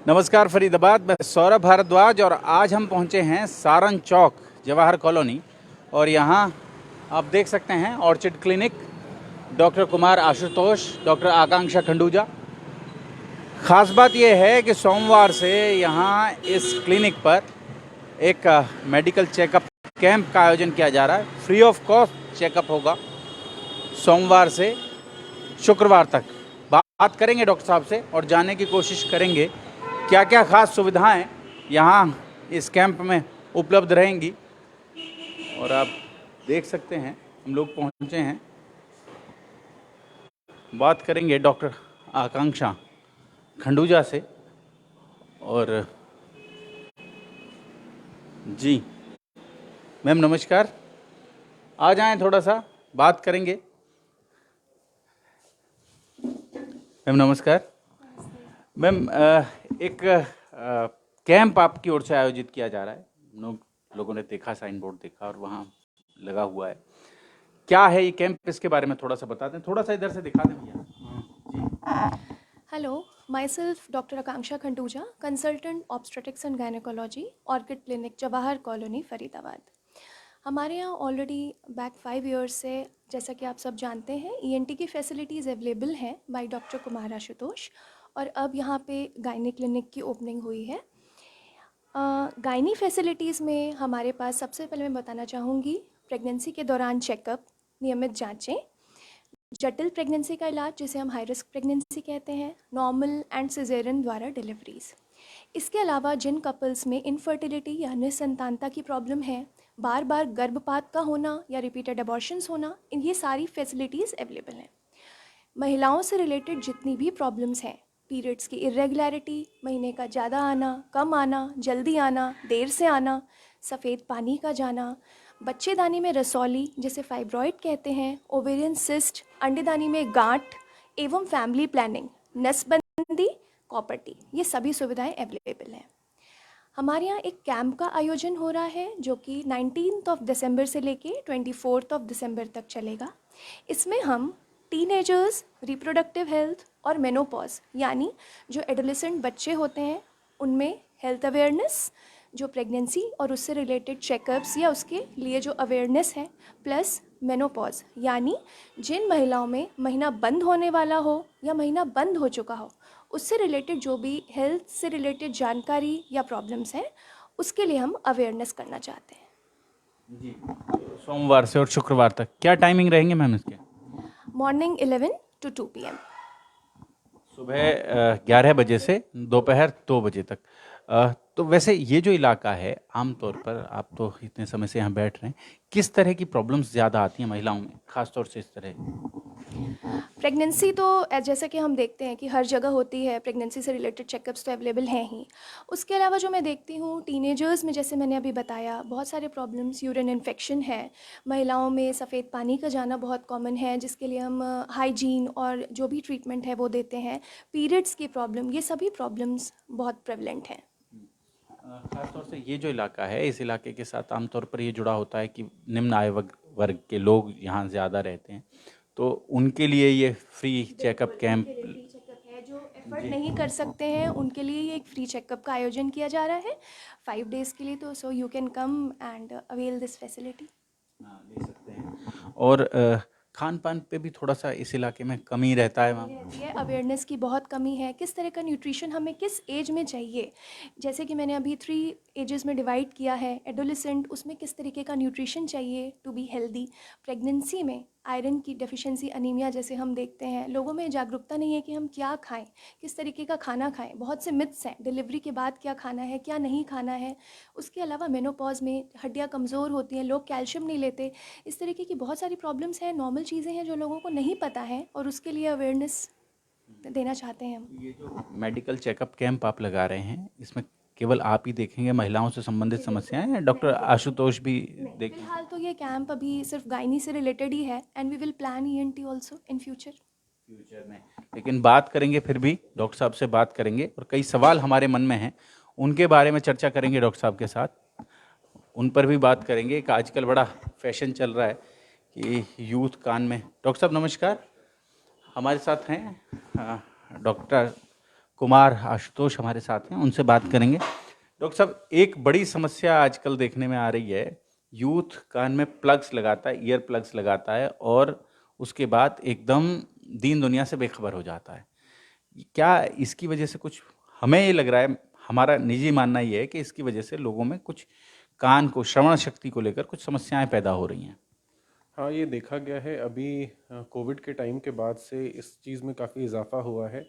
नमस्कार फरीदाबाद, मैं सौरभ भारद्वाज और आज हम पहुंचे हैं सारन चौक जवाहर कॉलोनी और यहाँ आप देख सकते हैं orchid clinic, doctor Kumar Ashutosh, doctor Akanksha Khanduja. ख़ास बात यह है कि सोमवार से यहाँ इस क्लिनिक पर एक मेडिकल चेकअप कैंप का आयोजन किया जा रहा है। फ्री ऑफ कॉस्ट चेकअप होगा सोमवार से शुक्रवार तक। बात करेंगे डॉक्टर साहब से और जानने की कोशिश करेंगे क्या क्या खास सुविधाएं यहाँ इस कैंप में उपलब्ध रहेंगी। और आप देख सकते हैं हम लोग पहुँचे हैं, बात करेंगे डॉक्टर आकांक्षा खंडूजा से। और जी मैम नमस्कार, आ जाएं, थोड़ा सा बात करेंगे। मैम नमस्कार। मैम एक कैंप आपकी ओर से आयोजित किया जा रहा है, लोगों ने देखा, साइन बोर्ड देखा और वहाँ लगा हुआ है। क्या है ये कैंप, इसके बारे में थोड़ा सा बता दें, थोड़ा सा इधर से दिखा दें भैया। Hello, my self doctor Akanksha Khanduja, consultant obstetrics and gynaecology, orchid clinic Jawahar colony Faridabad. हमारे यहाँ ऑलरेडी बैक 5 ईयर्स से, जैसा कि आप सब जानते हैं, ENT की फैसिलिटीज़ अवेलेबल हैं बाय डॉक्टर कुमार आशुतोष। और अब यहाँ पे गायनी क्लिनिक की ओपनिंग हुई है। गायनी फैसिलिटीज़ में हमारे पास सबसे पहले मैं बताना चाहूँगी, प्रेगनेंसी के दौरान चेकअप, नियमित जांचें, जटिल प्रेगनेंसी का इलाज जिसे हम हाई रिस्क प्रेगनेंसी कहते हैं, नॉर्मल एंड सिजेरियन द्वारा डिलीवरीज। इसके अलावा जिन कपल्स में इनफर्टिलिटी या निसंतानता की प्रॉब्लम है, बार बार गर्भपात का होना या रिपीटेड अबॉर्शंस होना, ये सारी फैसिलिटीज़ अवेलेबल हैं। महिलाओं से रिलेटेड जितनी भी प्रॉब्लम्स हैं, पीरियड्स की इरेगुलरिटी, महीने का ज़्यादा आना, कम आना, जल्दी आना, देर से आना, सफ़ेद पानी का जाना, बच्चेदानी में रसौली जिसे फाइब्रॉइड कहते हैं, ओवेरियन सिस्ट, अंडेदानी में गांठ एवं फैमिली प्लानिंग, नसबंदी, कॉपर्टी, ये सभी सुविधाएं अवेलेबल हैं। हमारे यहाँ एक कैंप का आयोजन हो रहा है जो कि 19 दिसंबर से लेके 24 दिसंबर तक चलेगा। इसमें हम टीनेजर्स, रिप्रोडक्टिव हेल्थ और मेनोपॉज यानी जो एडोलेसेंट बच्चे होते हैं उनमें हेल्थ अवेयरनेस, जो प्रेगनेंसी और उससे रिलेटेड चेकअप्स या उसके लिए जो अवेयरनेस है, प्लस मेनोपॉज यानी जिन महिलाओं में महीना बंद होने वाला हो या महीना बंद हो चुका हो, उससे रिलेटेड जो भी हेल्थ से रिलेटेड जानकारी या प्रॉब्लम्स हैं, उसके लिए हम अवेयरनेस करना चाहते हैं। जी, सोमवार से और शुक्रवार तक क्या टाइमिंग रहेंगे मैम इसके? Morning 11 to 2 PM। सुबह 11 बजे से दोपहर 2 बजे तक। तो वैसे ये जो इलाका है, आमतौर पर आप तो इतने समय से यहाँ बैठ रहे हैं, किस तरह की प्रॉब्लम्स ज़्यादा आती हैं महिलाओं में, ख़ासतौर से इस तरह? प्रेगनेंसी तो जैसा कि हम देखते हैं कि हर जगह होती है, प्रेगनेंसी से रिलेटेड चेकअप्स तो अवेलेबल हैं ही। उसके अलावा जो मैं देखती हूँ टीनेजर्स में, जैसे मैंने अभी बताया, बहुत सारे प्रॉब्लम्स, यूरिन इन्फेक्शन है, महिलाओं में सफ़ेद पानी का जाना बहुत कॉमन है जिसके लिए हम हाइजीन और जो भी ट्रीटमेंट है वो देते हैं, पीरियड्स की प्रॉब्लम, ये सभी प्रॉब्लम्स बहुत प्रेवलेंट हैं। खासतौर से ये जो इलाका है, इस इलाके के साथ आमतौर पर ये जुड़ा होता है कि निम्न आय वर्ग के लोग यहाँ ज़्यादा रहते हैं, तो उनके लिए ये फ्री चेकअप कैंप है, जो एफर्ट नहीं कर सकते हैं उनके लिए ये एक फ्री चेकअप का आयोजन किया जा रहा है 5 डेज़ के लिए। तो so you can come and avail this facility. ले सकते हैं। और खान पान पे भी थोड़ा सा इस इलाके में कमी रहता है वहाँ। रहती है, अवेयरनेस की बहुत कमी है, किस तरह का न्यूट्रिशन हमें किस एज में चाहिए। जैसे कि मैंने अभी 3 एजेस में डिवाइड किया है, एडोलेसेंट, उसमें किस तरीके का न्यूट्रिशन चाहिए टू बी हेल्दी। प्रेगनेंसी में आयरन की डेफिशिएंसी, अनीमिया जैसे हम देखते हैं, लोगों में जागरूकता नहीं है कि हम क्या खाएं, किस तरीके का खाना खाएं। बहुत से मिथ्स हैं, डिलीवरी के बाद क्या खाना है, क्या नहीं खाना है। उसके अलावा मेनोपॉज में हड्डियाँ कमज़ोर होती हैं, लोग कैल्शियम नहीं लेते। इस तरीके की बहुत सारी प्रॉब्लम्स हैं, नॉर्मल चीज़ें हैं जो लोगों को नहीं पता है और उसके लिए अवेयरनेस देना चाहते हैं हम। ये जो मेडिकल चेकअप कैंप आप लगा रहे हैं, इसमें केवल आप ही देखेंगे महिलाओं से संबंधित समस्याएं या डॉक्टर आशुतोष भी देखेंगे? फिलहाल तो ये कैंप अभी सिर्फ गायनी से रिलेटेड ही है and we will plan ENT also in future में। लेकिन बात करेंगे, फिर भी डॉक्टर साहब से बात करेंगे और कई सवाल हमारे मन में हैं, उनके बारे में चर्चा करेंगे डॉक्टर साहब के साथ, उन पर भी बात करेंगे। एक आजकल बड़ा फैशन चल रहा है कि यूथ कान में। डॉक्टर साहब नमस्कार, हमारे साथ हैं डॉक्टर कुमार आशुतोष हमारे साथ हैं, उनसे बात करेंगे। डॉक्टर साहब, एक बड़ी समस्या आजकल देखने में आ रही है, यूथ कान में प्लग्स लगाता है, ईयर प्लग्स लगाता है और उसके बाद एकदम दीन दुनिया से बेखबर हो जाता है। क्या इसकी वजह से कुछ, हमें ये लग रहा है, हमारा निजी मानना ये है कि इसकी वजह से लोगों में कुछ कान को, श्रवण शक्ति को लेकर कुछ समस्याएं पैदा हो रही हैं? हाँ, ये देखा गया है अभी कोविड के टाइम के बाद से इस चीज़ में काफ़ी इजाफा हुआ है।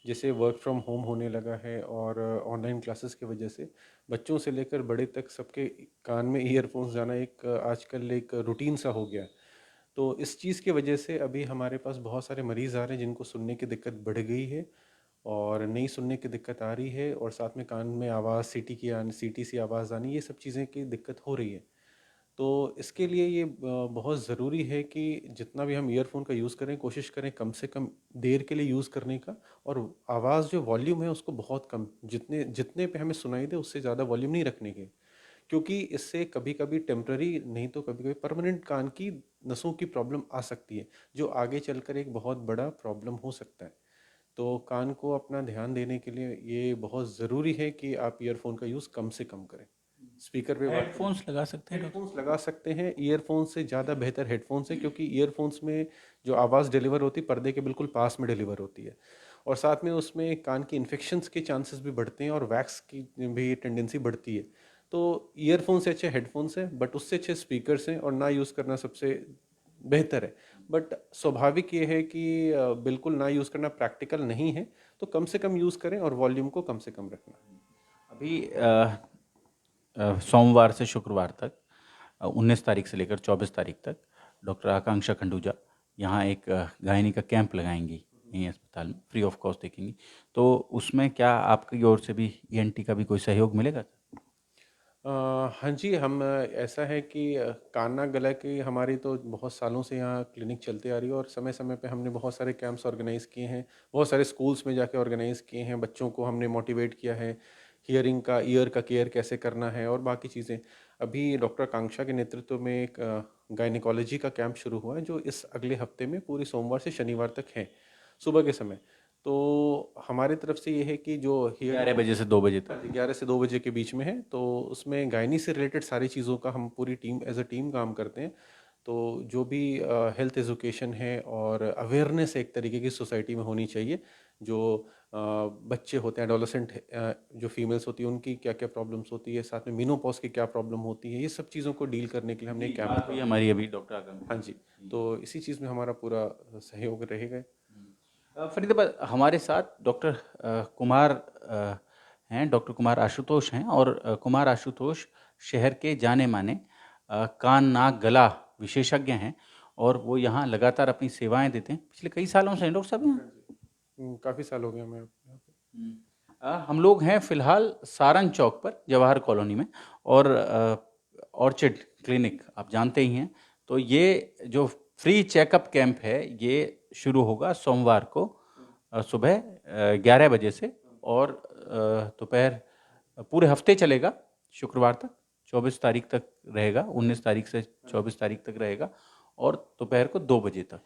जैसे वर्क फ्रॉम होम होने लगा है और ऑनलाइन क्लासेस की वजह से बच्चों से लेकर बड़े तक सबके कान में ईयरफोन्स जाना एक आजकल एक रूटीन सा हो गया है। तो इस चीज़ की वजह से अभी हमारे पास बहुत सारे मरीज़ आ रहे हैं जिनको सुनने की दिक्कत बढ़ गई है और नहीं सुनने की दिक्कत आ रही है और साथ में कान में आवाज़ सीटी सी आवाज़ आनी, ये सब चीज़ें की दिक्कत हो रही है। तो इसके लिए ये बहुत ज़रूरी है कि जितना भी हम ईयरफोन का यूज़ करें, कोशिश करें कम से कम देर के लिए यूज़ करने का, और आवाज़ जो वॉल्यूम है उसको बहुत कम, जितने जितने पे हमें सुनाई दे उससे ज़्यादा वॉल्यूम नहीं रखने के, क्योंकि इससे कभी कभी टेम्प्ररी नहीं तो कभी कभी परमानेंट कान की नसों की प्रॉब्लम आ सकती है, जो आगे चलकर एक बहुत बड़ा प्रॉब्लम हो सकता है। तो कान को अपना ध्यान देने के लिए ये बहुत ज़रूरी है कि आप ईयरफोन का यूज़ कम से कम करें। स्पीकर पे बात करें। हेडफोन्स लगा सकते हैं डॉक्टर? हेडफोन्स लगा सकते हैं, ईयरफोन्स से ज़्यादा बेहतर हेडफोन्स है, क्योंकि ईयरफोन्स में जो आवाज़ डिलीवर होती है पर्दे के बिल्कुल पास में डिलीवर होती है, और साथ में उसमें कान की इन्फेक्शंस के चांसेस भी बढ़ते हैं और वैक्स की भी टेंडेंसी बढ़ती है। तो ईयरफोन से अच्छे हेडफोन्स हैं, बट उससे अच्छे स्पीकर्स हैं, और ना यूज़ करना सबसे बेहतर है। बट स्वाभाविक ये है कि बिल्कुल ना यूज़ करना प्रैक्टिकल नहीं है, तो कम से कम यूज़ करें और वॉल्यूम को कम से कम रखना। अभी सोमवार से शुक्रवार तक 19 तारीख से लेकर 24 तारीख तक डॉक्टर आकांक्षा खंडूजा यहाँ एक गायनी का कैंप लगाएंगी, यहीं अस्पताल में फ्री ऑफ कॉस्ट देखेंगी। तो उसमें क्या आपकी ओर से भी ईएनटी का भी कोई सहयोग मिलेगा? हाँ जी, हम ऐसा है कि कान गला की हमारी तो बहुत सालों से यहाँ क्लिनिक चलती आ रही है, और समय समय पे हमने बहुत सारे कैंप्स ऑर्गेनाइज़ किए हैं, बहुत सारे स्कूल्स में जाके ऑर्गेनाइज़ किए हैं, बच्चों को हमने मोटिवेट किया है ईयर का केयर कैसे करना है और बाकी चीज़ें। अभी डॉक्टर आकांक्षा के नेतृत्व में एक गायनिकोलॉजी का कैंप शुरू हुआ है, जो इस अगले हफ्ते में पूरी सोमवार से शनिवार तक है, सुबह के समय। तो हमारी तरफ से ये है कि जो 11 बजे से 2 बजे तक। 11 से 2 बजे के बीच में है, तो उसमें गायनी से रिलेटेड सारी चीज़ों का हम पूरी टीम एज अ टीम काम करते हैं। तो जो भी हेल्थ एजुकेशन है और अवेयरनेस एक तरीके की सोसाइटी में होनी चाहिए, जो बच्चे होते हैं एडोलसेंट, जो फीमेल्स होती हैं उनकी क्या क्या प्रॉब्लम्स होती है, साथ में मीनोपॉज की क्या प्रॉब्लम होती है, ये सब चीज़ों को डील करने के लिए हमने एक बात हुई कैंप। हमारी अभी डॉक्टर आकांक्षा। हाँ जी, तो इसी चीज़ में हमारा पूरा सहयोग रहेगा। फरीदाबाद हमारे साथ डॉक्टर कुमार हैं, डॉक्टर कुमार आशुतोष हैं, और कुमार आशुतोष शहर के जाने माने कान नाक गला विशेषज्ञ हैं, और वो यहाँ लगातार अपनी सेवाएं देते हैं पिछले कई सालों से हैं डॉक्टर साहब यहाँ। काफ़ी साल हो गए हमें यहाँ पे। हम लोग हैं फिलहाल सारन चौक पर जवाहर कॉलोनी में, और ऑर्चिड क्लिनिक आप जानते ही हैं। तो ये जो फ्री चेकअप कैंप है ये शुरू होगा सोमवार को सुबह 11 बजे से, और दोपहर पूरे हफ्ते चलेगा, शुक्रवार तक 24 तारीख तक रहेगा, 19 तारीख से 24 तारीख तक रहेगा, और दोपहर को 2 बजे तक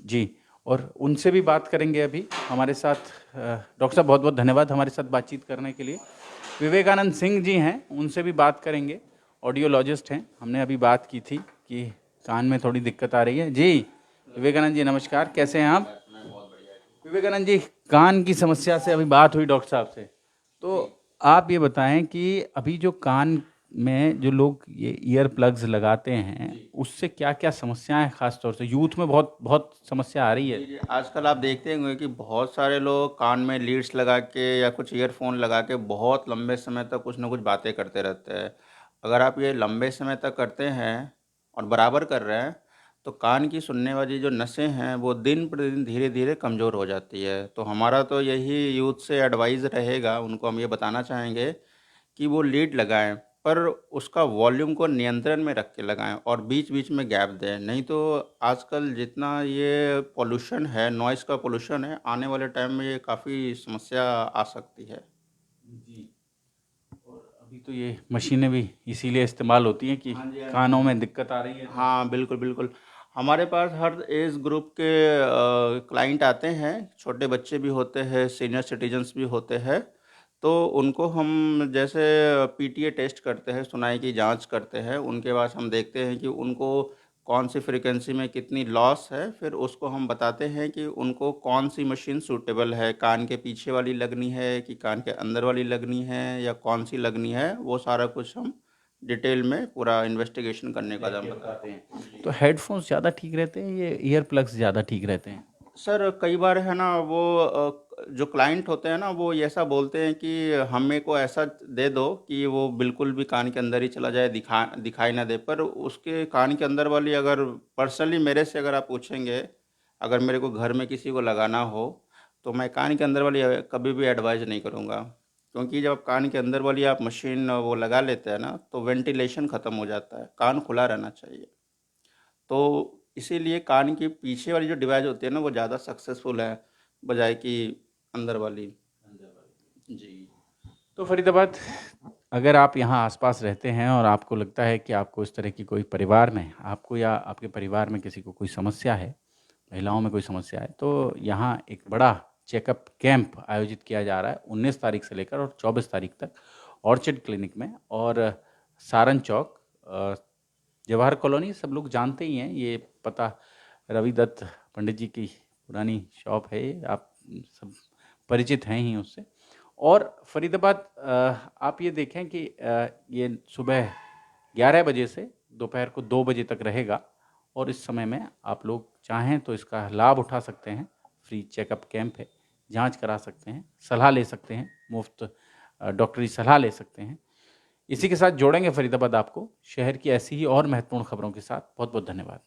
जी। और उनसे भी बात करेंगे अभी हमारे साथ। डॉक्टर साहब बहुत बहुत धन्यवाद हमारे साथ बातचीत करने के लिए। विवेकानंद सिंह जी हैं, उनसे भी बात करेंगे, ऑडियोलॉजिस्ट हैं। हमने अभी बात की थी कि कान में थोड़ी दिक्कत आ रही है जी। विवेकानंद जी नमस्कार, कैसे हैं आप? विवेकानंद जी, कान की समस्या से अभी बात हुई डॉक्टर साहब से, तो आप ये बताएं कि अभी जो कान में जो लोग ये ईयर प्लग्स लगाते हैं उससे क्या क्या समस्याएं हैं, खास तौर से यूथ में बहुत बहुत समस्या आ रही है। जी, आजकल आप देखते होंगे कि बहुत सारे लोग कान में लीड्स लगा के या कुछ ईयरफोन लगा के बहुत लंबे समय तक कुछ ना कुछ बातें करते रहते हैं। अगर आप ये लंबे समय तक करते हैं और बराबर कर रहे हैं तो कान की सुनने वाली जो नसें हैं वो दिन प्रतिदिन धीरे धीरे कमज़ोर हो जाती है। तो हमारा तो यही यूथ से एडवाइस रहेगा, उनको हम ये बताना चाहेंगे कि वो लीड लगाएं, पर उसका वॉल्यूम को नियंत्रण में रख के लगाएं और बीच बीच में गैप दें। नहीं तो आजकल जितना ये पोल्यूशन है, नॉइज़ का पोल्यूशन है, आने वाले टाइम में ये काफ़ी समस्या आ सकती है। जी, और अभी तो ये मशीनें भी इसीलिए इस्तेमाल होती हैं कि कानों में दिक्कत आ रही है। हाँ, बिल्कुल बिल्कुल। हमारे पास हर एज ग्रुप के क्लाइंट आते हैं, छोटे बच्चे भी होते हैं, सीनियर सिटीजन्स भी होते हैं। तो उनको हम जैसे पीटीए टेस्ट करते हैं, सुनाई की जांच करते हैं, उनके बाद हम देखते हैं कि उनको कौन सी फ्रीक्वेंसी में कितनी लॉस है, फिर उसको हम बताते हैं कि उनको कौन सी मशीन सूटेबल है, कान के पीछे वाली लगनी है कि कान के अंदर वाली लगनी है या कौन सी लगनी है, वो सारा कुछ हम डिटेल में पूरा इन्वेस्टिगेशन करने का हम बताते हैं। तो हेडफोन्स ज़्यादा ठीक रहते हैं, ये ईयर प्लग्स ज़्यादा ठीक रहते हैं? सर कई बार है ना वो जो क्लाइंट होते हैं ना वो ऐसा बोलते हैं कि हमें को ऐसा दे दो कि वो बिल्कुल भी कान के अंदर ही चला जाए, दिखाई ना दे, पर उसके कान के अंदर वाली अगर पर्सनली मेरे से अगर आप पूछेंगे, अगर मेरे को घर में किसी को लगाना हो तो मैं कान के अंदर वाली कभी भी एडवाइज नहीं करूँगा, क्योंकि जब कान के अंदर वाली आप मशीन वो लगा लेते हैं ना तो वेंटिलेशन ख़त्म हो जाता है, कान खुला रहना चाहिए। तो इसीलिए कान के पीछे वाली जो डिवाइस होती है ना वो ज़्यादा सक्सेसफुल है बजाय कि अंदर वाली। जी। तो फरीदाबाद, अगर आप यहाँ आसपास रहते हैं और आपको लगता है कि आपको इस तरह की कोई परिवार में, आपको या आपके परिवार में किसी को कोई समस्या है, महिलाओं में कोई समस्या है, तो यहाँ एक बड़ा चेकअप कैंप आयोजित किया जा रहा है 19 तारीख से लेकर और 24 तारीख तक ऑर्चिड क्लिनिक में। और सारन चौक, जवाहर कॉलोनी सब लोग जानते ही हैं, ये पता रवि दत्त पंडित जी की पुरानी शॉप है, आप सब परिचित हैं ही उससे। और फरीदाबाद, आप ये देखें कि ये सुबह 11 बजे से दोपहर को 2 बजे तक रहेगा और इस समय में आप लोग चाहें तो इसका लाभ उठा सकते हैं। फ्री चेकअप कैंप है, जांच करा सकते हैं, सलाह ले सकते हैं, मुफ्त डॉक्टरी सलाह ले सकते हैं। इसी के साथ जोड़ेंगे फरीदाबाद आपको शहर की ऐसी ही और महत्वपूर्ण खबरों के साथ। बहुत बहुत धन्यवाद।